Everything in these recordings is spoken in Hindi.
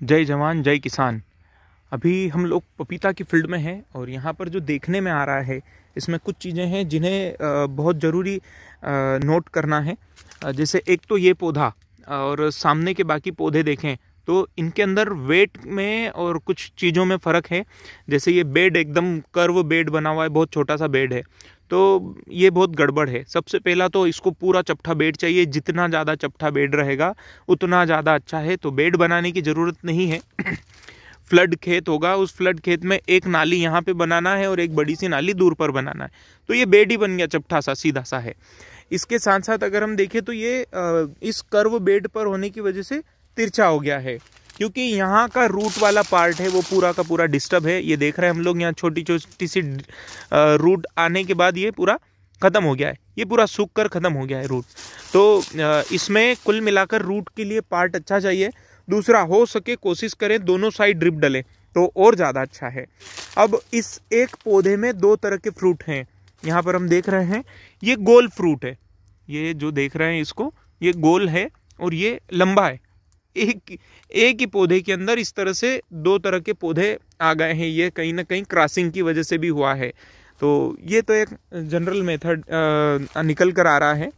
जय जवान जय किसान। अभी हम लोग पपीता की फील्ड में हैं और यहाँ पर जो देखने में आ रहा है इसमें कुछ चीज़ें हैं जिन्हें बहुत ज़रूरी नोट करना है। जैसे एक तो ये पौधा और सामने के बाकी पौधे देखें तो इनके अंदर वेट में और कुछ चीज़ों में फ़र्क है। जैसे ये बेड एकदम कर्व बेड बना हुआ है, बहुत छोटा सा बेड है, तो ये बहुत गड़बड़ है। सबसे पहला तो इसको पूरा चपटा बेड चाहिए, जितना ज़्यादा चपटा बेड रहेगा उतना ज़्यादा अच्छा है। तो बेड बनाने की ज़रूरत नहीं है। फ्लड खेत होगा, उस फ्लड खेत में एक नाली यहाँ पे बनाना है और एक बड़ी सी नाली दूर पर बनाना है, तो ये बेड ही बन गया, चपटा सा सीधा सा है। इसके साथ साथ अगर हम देखें तो ये इस कर्व बेड पर होने की वजह से तिरछा हो गया है, क्योंकि यहाँ का रूट वाला पार्ट है वो पूरा का पूरा डिस्टर्ब है। ये देख रहे हैं हम लोग, यहाँ छोटी छोटी सी रूट आने के बाद ये पूरा ख़त्म हो गया है, ये पूरा सूख कर ख़त्म हो गया है रूट। तो इसमें कुल मिलाकर रूट के लिए पार्ट अच्छा चाहिए। दूसरा, हो सके कोशिश करें दोनों साइड ड्रिप डलें तो और ज़्यादा अच्छा है। अब इस एक पौधे में दो तरह के फ्रूट हैं, यहाँ पर हम देख रहे हैं ये गोल फ्रूट है, ये जो देख रहे हैं इसको, ये गोल है और ये लंबा है। एक ही पौधे के अंदर इस तरह से दो तरह के पौधे आ गए हैं, ये कहीं ना कहीं क्रॉसिंग की वजह से भी हुआ है। तो ये तो एक जनरल मेथड निकल कर आ रहा है।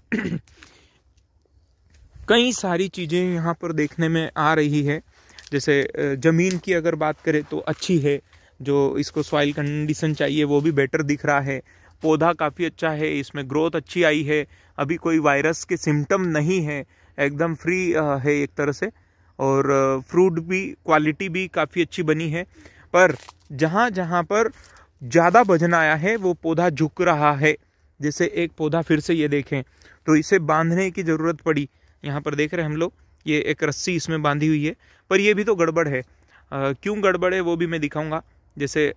कई सारी चीज़ें यहाँ पर देखने में आ रही है। जैसे ज़मीन की अगर बात करें तो अच्छी है, जो इसको सॉइल कंडीशन चाहिए वो भी बेटर दिख रहा है। पौधा काफ़ी अच्छा है, इसमें ग्रोथ अच्छी आई है, अभी कोई वायरस के सिम्टम नहीं है, एकदम फ्री है एक तरह से। और फ्रूट भी क्वालिटी भी काफ़ी अच्छी बनी है। पर जहाँ जहाँ पर ज़्यादा वजन आया है वो पौधा झुक रहा है। जैसे एक पौधा फिर से ये देखें तो इसे बांधने की ज़रूरत पड़ी। यहाँ पर देख रहे हैं हम लोग, ये एक रस्सी इसमें बांधी हुई है, पर ये भी तो गड़बड़ है। क्यों गड़बड़ है वो भी मैं दिखाऊंगा। जैसे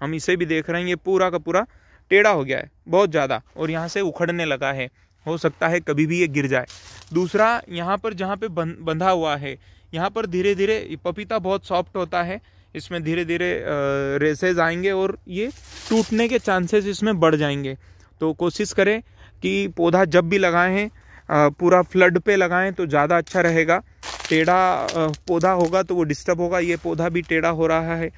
हम इसे भी देख रहे हैं, ये पूरा का पूरा टेढ़ा हो गया है बहुत ज़्यादा और यहाँ से उखड़ने लगा है, हो सकता है कभी भी ये गिर जाए। दूसरा, यहाँ पर जहाँ पे बंधा हुआ है, यहाँ पर धीरे धीरे पपीता बहुत सॉफ्ट होता है, इसमें धीरे धीरे रेसेज आएंगे और ये टूटने के चांसेस इसमें बढ़ जाएंगे। तो कोशिश करें कि पौधा जब भी लगाएं हैं पूरा फ्लड पे लगाएं तो ज़्यादा अच्छा रहेगा। टेढ़ा पौधा होगा तो वो डिस्टर्ब होगा। ये पौधा भी टेढ़ा हो रहा है,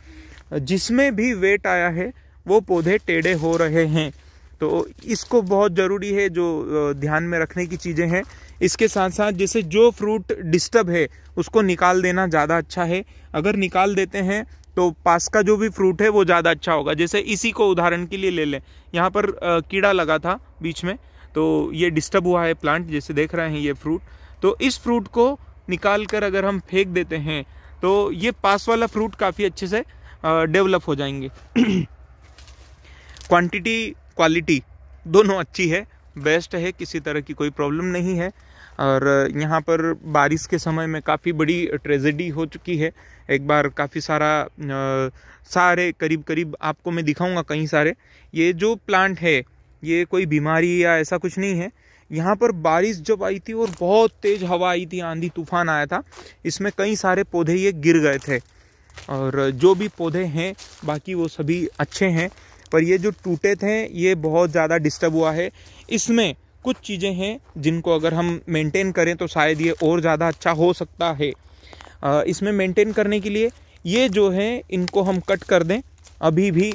जिसमें भी वेट आया है वो पौधे टेढ़े हो रहे हैं। तो इसको बहुत ज़रूरी है, जो ध्यान में रखने की चीज़ें हैं। इसके साथ साथ जैसे जो फ्रूट डिस्टर्ब है उसको निकाल देना ज़्यादा अच्छा है। अगर निकाल देते हैं तो पास का जो भी फ्रूट है वो ज़्यादा अच्छा होगा। जैसे इसी को उदाहरण के लिए ले लें, यहाँ पर कीड़ा लगा था बीच में, तो ये डिस्टर्ब हुआ है प्लांट, जैसे देख रहे हैं ये फ्रूट। तो इस फ्रूट को निकाल कर अगर हम फेंक देते हैं तो ये पास वाला फ्रूट काफ़ी अच्छे से डेवलप हो जाएंगे। क्वांटिटी क्वालिटी दोनों अच्छी है, बेस्ट है, किसी तरह की कोई प्रॉब्लम नहीं है। और यहाँ पर बारिश के समय में काफ़ी बड़ी ट्रेजेडी हो चुकी है। एक बार काफ़ी सारे करीब करीब आपको मैं दिखाऊंगा कई सारे। ये जो प्लांट है ये कोई बीमारी या ऐसा कुछ नहीं है। यहाँ पर बारिश जब आई थी और बहुत तेज़ हवा आई थी, आंधी तूफान आया था, इसमें कई सारे पौधे ये गिर गए थे। और जो भी पौधे हैं बाकी वो सभी अच्छे हैं, पर ये जो टूटे थे ये बहुत ज़्यादा डिस्टर्ब हुआ है। इसमें कुछ चीज़ें हैं जिनको अगर हम मेंटेन करें तो शायद ये और ज़्यादा अच्छा हो सकता है। इसमें मेंटेन करने के लिए ये जो है इनको हम कट कर दें अभी भी।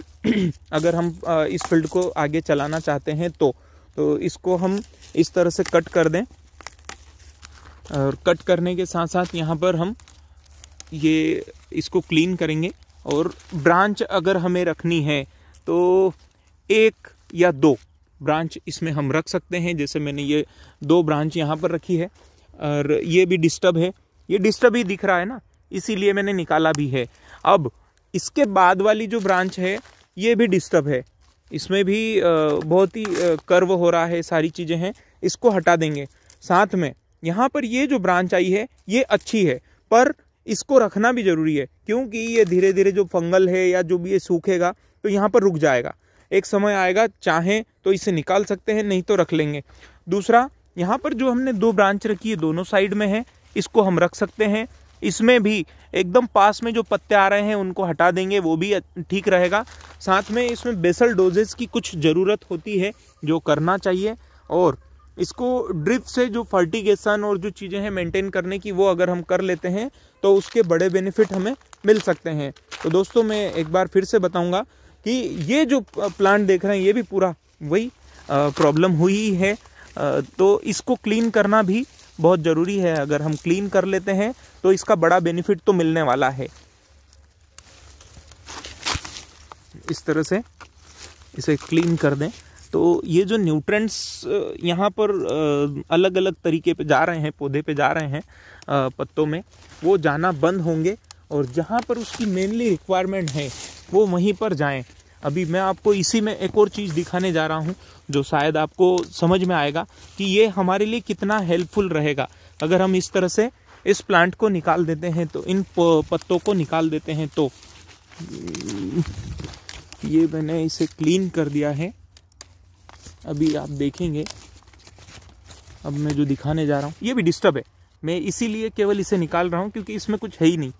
अगर हम इस फील्ड को आगे चलाना चाहते हैं तो इसको हम इस तरह से कट कर दें। और कट करने के साथ साथ यहाँ पर हम ये इसको क्लीन करेंगे। और ब्रांच अगर हमें रखनी है तो एक या दो ब्रांच इसमें हम रख सकते हैं। जैसे मैंने ये दो ब्रांच यहाँ पर रखी है और ये भी डिस्टर्ब है, ये डिस्टर्ब ही दिख रहा है ना, इसीलिए मैंने निकाला भी है। अब इसके बाद वाली जो ब्रांच है ये भी डिस्टर्ब है, इसमें भी बहुत ही कर्व हो रहा है, सारी चीज़ें हैं, इसको हटा देंगे। साथ में यहाँ पर ये जो ब्रांच आई है ये अच्छी है, पर इसको रखना भी ज़रूरी है, क्योंकि ये धीरे धीरे जो फंगल है या जो भी ये सूखेगा तो यहाँ पर रुक जाएगा। एक समय आएगा, चाहें तो इसे निकाल सकते हैं, नहीं तो रख लेंगे। दूसरा, यहाँ पर जो हमने दो ब्रांच रखी है दोनों साइड में है, इसको हम रख सकते हैं। इसमें भी एकदम पास में जो पत्ते आ रहे हैं उनको हटा देंगे, वो भी ठीक रहेगा। साथ में इसमें बेसल डोजेस की कुछ ज़रूरत होती है जो करना चाहिए। और इसको ड्रिप से जो फर्टिगेशन और जो चीज़ें हैं मेंटेन करने की, वो अगर हम कर लेते हैं तो उसके बड़े बेनिफिट हमें मिल सकते हैं। तो दोस्तों मैं एक बार फिर से बताऊंगा कि ये जो प्लांट देख रहे हैं ये भी पूरा वही प्रॉब्लम हुई है, तो इसको क्लीन करना भी बहुत ज़रूरी है। अगर हम क्लीन कर लेते हैं तो इसका बड़ा बेनिफिट तो मिलने वाला है। इस तरह से इसे क्लीन कर दें तो ये जो न्यूट्रेंट्स यहाँ पर अलग अलग तरीके पे जा रहे हैं, पौधे पे जा रहे हैं, पत्तों में, वो जाना बंद होंगे और जहाँ पर उसकी मेनली रिक्वायरमेंट है वो वहीं पर जाएं। अभी मैं आपको इसी में एक और चीज़ दिखाने जा रहा हूँ जो शायद आपको समझ में आएगा कि ये हमारे लिए कितना हेल्पफुल रहेगा। अगर हम इस तरह से इस प्लांट को निकाल देते हैं, तो इन पत्तों को निकाल देते हैं, तो ये मैंने इसे क्लीन कर दिया है। अभी आप देखेंगे, अब मैं जो दिखाने जा रहा हूँ ये भी डिस्टर्ब है, मैं इसीलिए केवल इसे निकाल रहा हूँ क्योंकि इसमें कुछ है ही नहीं,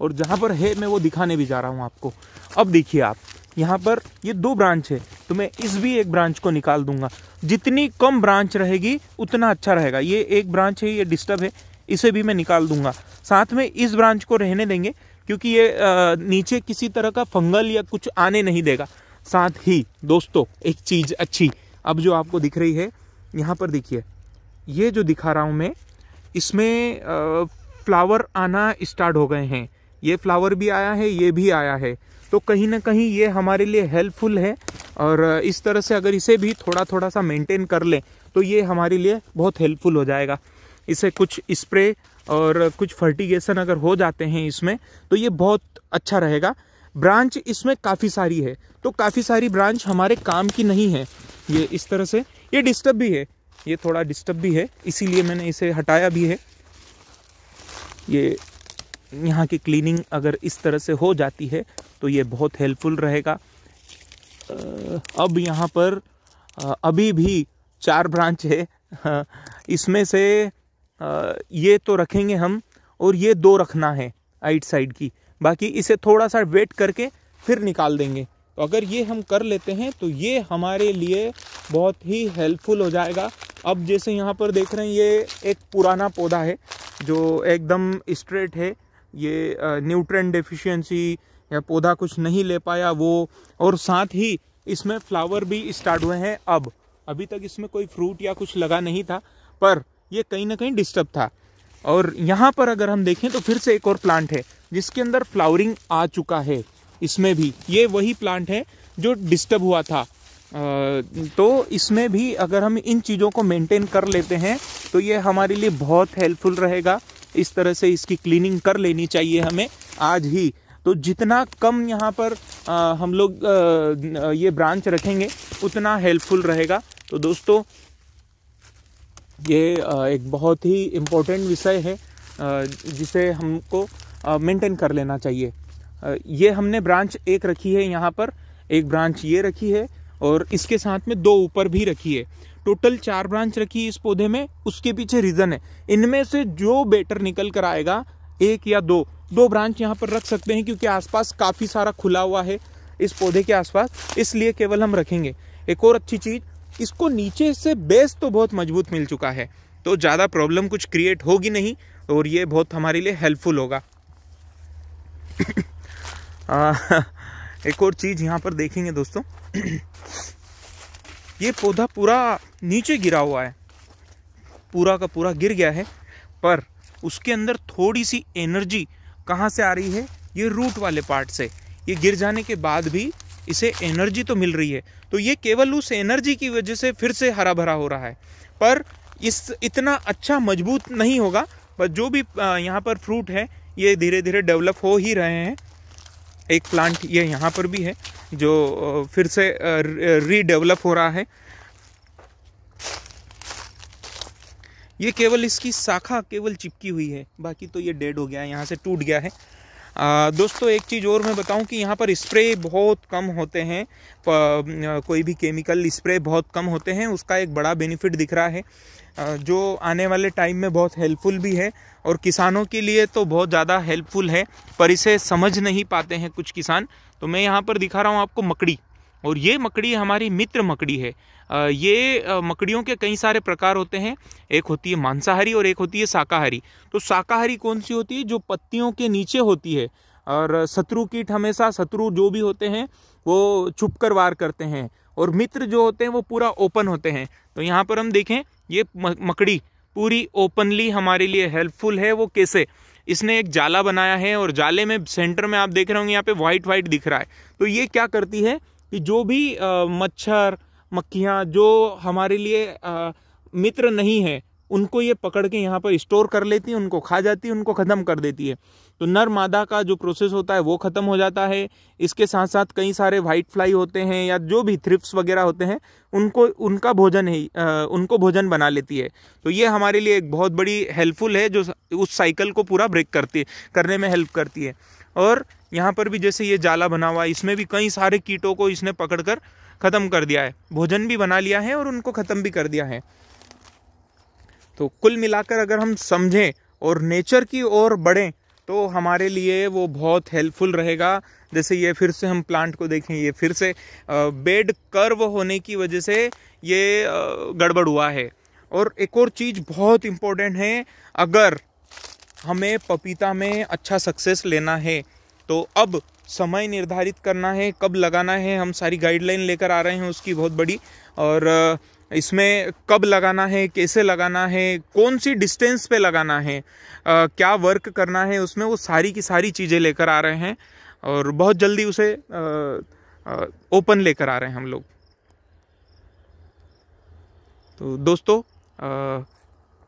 और जहाँ पर है मैं वो दिखाने भी जा रहा हूँ आपको। अब देखिए आप, यहाँ पर ये 2 ब्रांच है, तो मैं इस भी एक ब्रांच को निकाल दूंगा। जितनी कम ब्रांच रहेगी उतना अच्छा रहेगा। ये एक ब्रांच है, ये डिस्टर्ब है, इसे भी मैं निकाल दूंगा। साथ में इस ब्रांच को रहने देंगे क्योंकि ये नीचे किसी तरह का फंगल या कुछ आने नहीं देगा। साथ ही दोस्तों एक चीज़ अच्छी, अब जो आपको दिख रही है यहाँ पर देखिए, ये जो दिखा रहा हूँ मैं, इसमें फ्लावर आना स्टार्ट हो गए हैं। ये फ्लावर भी आया है, ये भी आया है, तो कहीं ना कहीं ये हमारे लिए हेल्पफुल है। और इस तरह से अगर इसे भी थोड़ा थोड़ा सा मेंटेन कर लें तो ये हमारे लिए बहुत हेल्पफुल हो जाएगा। इसे कुछ स्प्रे और कुछ फर्टिगेशन अगर हो जाते हैं इसमें तो ये बहुत अच्छा रहेगा। ब्रांच इसमें काफ़ी सारी है, तो काफ़ी सारी ब्रांच हमारे काम की नहीं है। ये इस तरह से, ये डिस्टर्ब भी है, ये थोड़ा डिस्टर्ब भी है, इसीलिए मैंने इसे हटाया भी है। ये यहाँ की क्लीनिंग अगर इस तरह से हो जाती है तो ये बहुत हेल्पफुल रहेगा। अब यहाँ पर अभी भी 4 ब्रांच है, इसमें से ये तो रखेंगे हम, और ये 2 रखना है राइट साइड की, बाकी इसे थोड़ा सा वेट करके फिर निकाल देंगे। तो अगर ये हम कर लेते हैं तो ये हमारे लिए बहुत ही हेल्पफुल हो जाएगा। अब जैसे यहाँ पर देख रहे हैं, ये एक पुराना पौधा है जो एकदम स्ट्रेट है, ये न्यूट्रिएंट डेफिशिएंसी या पौधा कुछ नहीं ले पाया वो, और साथ ही इसमें फ्लावर भी स्टार्ट हुए हैं। अब अभी तक इसमें कोई फ्रूट या कुछ लगा नहीं था, पर ये कहीं ना कहीं डिस्टर्ब था। और यहाँ पर अगर हम देखें तो फिर से एक और प्लांट है जिसके अंदर फ्लावरिंग आ चुका है। इसमें भी ये वही प्लांट है जो डिस्टर्ब हुआ था। तो इसमें भी अगर हम इन चीज़ों को मेंटेन कर लेते हैं तो ये हमारे लिए बहुत हेल्पफुल रहेगा। इस तरह से इसकी क्लीनिंग कर लेनी चाहिए हमें आज ही। तो जितना कम यहाँ पर हम लोग ये ब्रांच रखेंगे उतना हेल्पफुल रहेगा। तो दोस्तों ये एक बहुत ही इम्पोर्टेंट विषय है जिसे हमको मेंटेन कर लेना चाहिए। ये हमने ब्रांच 1 रखी है, यहाँ पर एक ब्रांच ये रखी है और इसके साथ में 2 ऊपर भी रखी है। टोटल 4 ब्रांच रखी है इस पौधे में। उसके पीछे रीज़न है, इनमें से जो बेटर निकल कर आएगा 1 या 2 ब्रांच यहाँ पर रख सकते हैं, क्योंकि आसपास काफ़ी सारा खुला हुआ है इस पौधे के आसपास, इसलिए केवल हम रखेंगे। एक और अच्छी चीज़, इसको नीचे से बेस तो बहुत मजबूत मिल चुका है, तो ज़्यादा प्रॉब्लम कुछ क्रिएट होगी नहीं और ये बहुत हमारे लिए हेल्पफुल होगा। एक और चीज़ यहाँ पर देखेंगे दोस्तों, ये पौधा पूरा नीचे गिरा हुआ है, पूरा का पूरा गिर गया है, पर उसके अंदर थोड़ी सी एनर्जी कहाँ से आ रही है? ये रूट वाले पार्ट से। ये गिर जाने के बाद भी इसे एनर्जी तो मिल रही है, तो ये केवल उस एनर्जी की वजह से फिर से हरा भरा हो रहा है, पर इस इतना अच्छा मजबूत नहीं होगा। पर जो भी यहाँ पर फ्रूट है ये धीरे धीरे डेवलप हो ही रहे हैं। एक प्लांट ये यहाँ पर भी है जो फिर से रीडेवलप हो रहा है। ये केवल इसकी शाखा केवल चिपकी हुई है, बाकी तो ये डेड हो गया है, यहाँ से टूट गया है। दोस्तों एक चीज़ और मैं बताऊं कि यहाँ पर स्प्रे बहुत कम होते हैं, कोई भी केमिकल स्प्रे बहुत कम होते हैं। उसका एक बड़ा बेनिफिट दिख रहा है जो आने वाले टाइम में बहुत हेल्पफुल भी है, और किसानों के लिए तो बहुत ज़्यादा हेल्पफुल है, पर इसे समझ नहीं पाते हैं कुछ किसान। तो मैं यहाँ पर दिखा रहा हूँ आपको मकड़ी। और ये मकड़ी हमारी मित्र मकड़ी है। ये मकड़ियों के कई सारे प्रकार होते हैं, एक होती है मांसाहारी और एक होती है शाकाहारी। तो शाकाहारी कौन सी होती है? जो पत्तियों के नीचे होती है। और शत्रु कीट हमेशा, शत्रु जो भी होते हैं वो छुप कर वार करते हैं, और मित्र जो होते हैं वो पूरा ओपन होते हैं। तो यहाँ पर हम देखें, ये मकड़ी पूरी ओपनली हमारे लिए हेल्पफुल है। वो कैसे? इसने एक जाला बनाया है और जाले में सेंटर में आप देख रहे होंगे यहाँ पे वाइट वाइट दिख रहा है। तो ये क्या करती है कि जो भी मच्छर मक्खियाँ जो हमारे लिए मित्र नहीं है, उनको ये पकड़ के यहाँ पर स्टोर कर लेती है, उनको खा जाती है, उनको ख़त्म कर देती है। तो नर मादा का जो प्रोसेस होता है वो ख़त्म हो जाता है। इसके साथ साथ कई सारे वाइट फ्लाई होते हैं या जो भी थ्रिप्स वगैरह होते हैं, उनको उनका भोजन है, उनको भोजन बना लेती है। तो ये हमारे लिए एक बहुत बड़ी हेल्पफुल है, जो उस साइकिल को पूरा ब्रेक करने में हेल्प करती है। और यहाँ पर भी जैसे ये जाला बना हुआ है, इसमें भी कई सारे कीटों को इसने पकड़कर ख़त्म कर दिया है, भोजन भी बना लिया है और उनको ख़त्म भी कर दिया है। तो कुल मिलाकर अगर हम समझें और नेचर की ओर बढ़ें तो हमारे लिए वो बहुत हेल्पफुल रहेगा। जैसे ये फिर से हम प्लांट को देखें, ये फिर से बेड कर्व होने की वजह से ये गड़बड़ हुआ है। और एक और चीज़ बहुत इम्पोर्टेंट है, अगर हमें पपीता में अच्छा सक्सेस लेना है तो अब समय निर्धारित करना है, कब लगाना है। हम सारी गाइडलाइन लेकर आ रहे हैं उसकी बहुत बड़ी, और इसमें कब लगाना है, कैसे लगाना है, कौन सी डिस्टेंस पे लगाना है, क्या वर्क करना है उसमें, वो सारी की सारी चीज़ें लेकर आ रहे हैं और बहुत जल्दी उसे ओपन लेकर आ रहे हैं हम लोग। तो दोस्तों,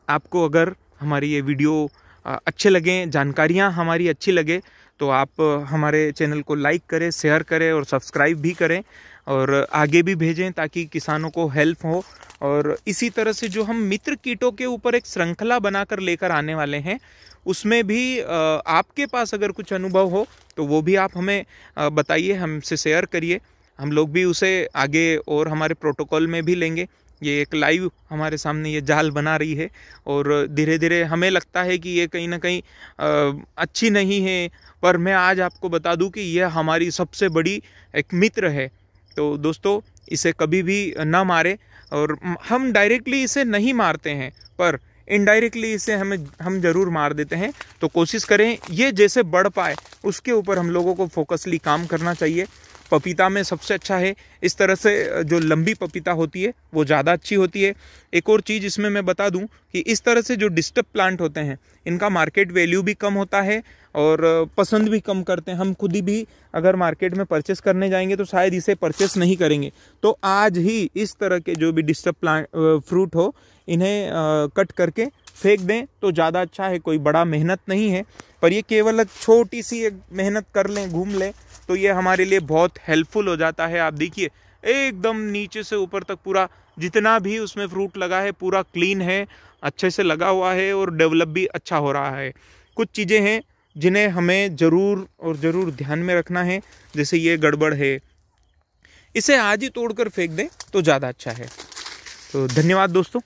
आपको अगर हमारी ये वीडियो अच्छे लगें, जानकारियाँ हमारी अच्छी लगे, तो आप हमारे चैनल को लाइक करें, शेयर करें और सब्सक्राइब भी करें और आगे भी भेजें ताकि किसानों को हेल्प हो। और इसी तरह से जो हम मित्र कीटों के ऊपर एक श्रृंखला बनाकर लेकर आने वाले हैं, उसमें भी आपके पास अगर कुछ अनुभव हो तो वो भी आप हमें बताइए, हमसे शेयर करिए। हम लोग भी उसे आगे और हमारे प्रोटोकॉल में भी लेंगे। ये एक लाइव हमारे सामने ये जाल बना रही है और धीरे धीरे हमें लगता है कि ये कहीं ना कहीं अच्छी नहीं है, पर मैं आज आपको बता दूं कि यह हमारी सबसे बड़ी एक मित्र है। तो दोस्तों, इसे कभी भी ना मारें। और हम डायरेक्टली इसे नहीं मारते हैं, पर इनडायरेक्टली इसे हम ज़रूर मार देते हैं। तो कोशिश करें ये जैसे बढ़ पाए उसके ऊपर हम लोगों को फोकसली काम करना चाहिए। पपीता में सबसे अच्छा है, इस तरह से जो लंबी पपीता होती है वो ज़्यादा अच्छी होती है। एक और चीज़ इसमें मैं बता दूं कि इस तरह से जो डिस्टर्ब प्लांट होते हैं, इनका मार्केट वैल्यू भी कम होता है और पसंद भी कम करते हैं। हम खुद ही भी अगर मार्केट में परचेस करने जाएंगे तो शायद इसे परचेस नहीं करेंगे। तो आज ही इस तरह के जो भी डिस्टर्ब प्लांट फ्रूट हो, इन्हें कट करके फेंक दें तो ज़्यादा अच्छा है। कोई बड़ा मेहनत नहीं है, पर ये केवल एक छोटी सी एक मेहनत कर लें, घूम लें, तो ये हमारे लिए बहुत हेल्पफुल हो जाता है। आप देखिए, एकदम नीचे से ऊपर तक पूरा जितना भी उसमें फ्रूट लगा है पूरा क्लीन है, अच्छे से लगा हुआ है और डेवलप भी अच्छा हो रहा है। कुछ चीज़ें हैं जिन्हें हमें ज़रूर ध्यान में रखना है। जैसे ये गड़बड़ है, इसे आज ही तोड़कर फेंक दें तो ज़्यादा अच्छा है। तो धन्यवाद दोस्तों।